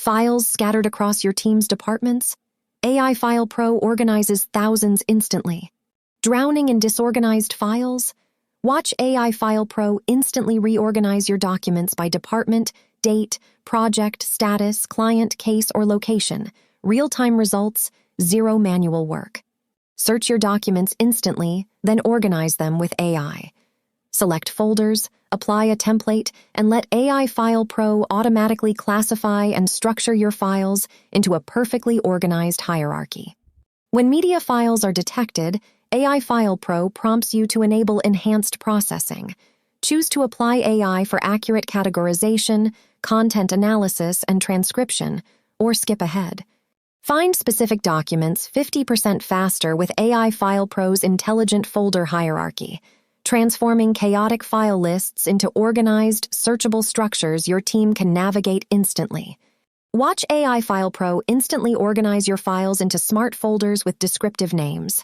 Files scattered across your team's departments? AI File Pro organizes thousands instantly. Drowning in disorganized files? Watch AI File Pro instantly reorganize your documents by department, date, project, status, client, case, or location. Real-time results, zero manual work. Search your documents instantly, then organize them with AI. Select folders, apply a template, and let AI File Pro automatically classify and structure your files into a perfectly organized hierarchy. When media files are detected, AI File Pro prompts you to enable enhanced processing. Choose to apply AI for accurate categorization, content analysis, and transcription, or skip ahead. Find specific documents 50% faster with AI File Pro's intelligent folder hierarchy, transforming chaotic file lists into organized, searchable structures your team can navigate instantly. Watch AI File Pro instantly organize your files into smart folders with descriptive names.